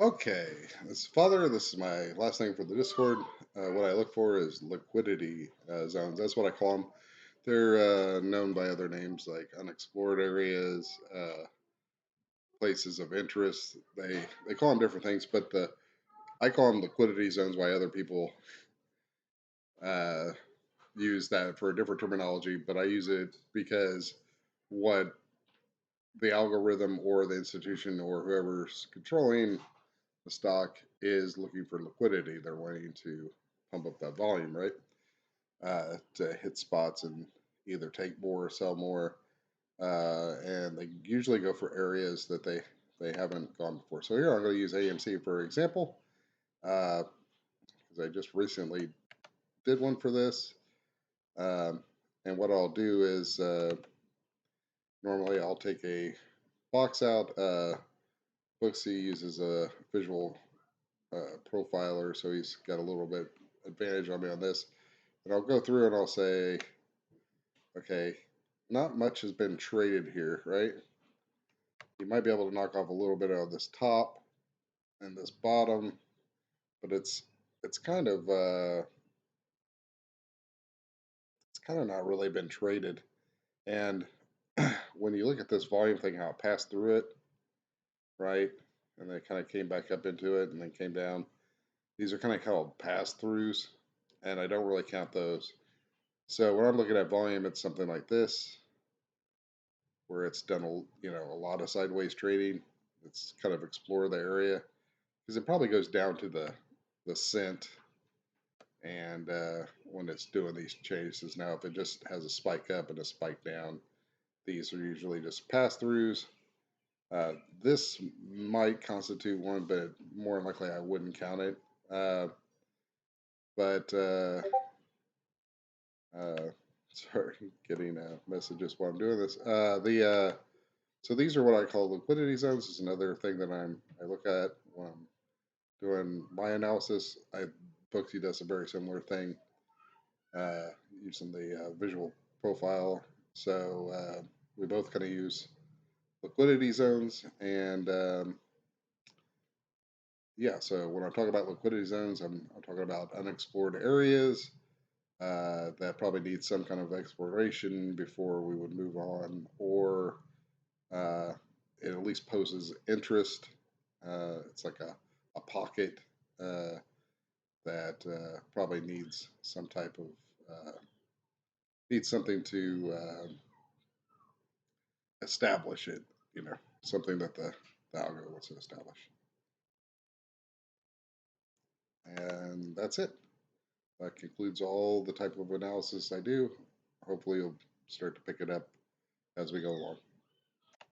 Okay, this is Father. This is my last name for the Discord. What I look for is liquidity zones. That's what I call them. They're known by other names like unexplored areas, places of interest. They call them different things, but I call them liquidity zones. Why other people uh, use that for a different terminology, but I use it because what the algorithm or the institution or whoever's controlling the stock is looking for liquidity. They're wanting to pump up that volume, right? To hit spots and either take more or sell more. And they usually go for areas that they haven't gone before. So here I'm going to use AMC for example, because I just recently did one for this. And what I'll do is normally I'll take a box out. Booksy uses a visual profiler, so he's got a little bit advantage on me on this. And I'll go through and I'll say, okay, not much has been traded here, right? You might be able to knock off a little bit on this top and this bottom, but it's kind of not really been traded. And when you look at this volume thing, how it passed through it, right? And then it kind of came back up into it and then came down. These are kind of called pass throughs, and I don't really count those. So when I'm looking at volume, it's something like this, where it's done a lot of sideways trading. It's kind of explore the area because it probably goes down to the cent, and when it's doing these chases. Now, if it just has a spike up and a spike down, these are usually just pass throughs. This might constitute one, but more likely I wouldn't count it. But sorry, getting messages while I'm doing this. So these are what I call liquidity zones. This is another thing that I look at when I'm doing my analysis. Booksy does a very similar thing using the visual profile. So we both kind of use liquidity zones, and yeah. So when I talk about liquidity zones, I'm talking about unexplored areas that probably need some kind of exploration before we would move on, or uh, it at least poses interest. It's like a pocket that probably needs some type of needs something to establish it. Something that the algorithm wants to establish. And that's it. That concludes all the type of analysis I do. Hopefully, you'll start to pick it up as we go along.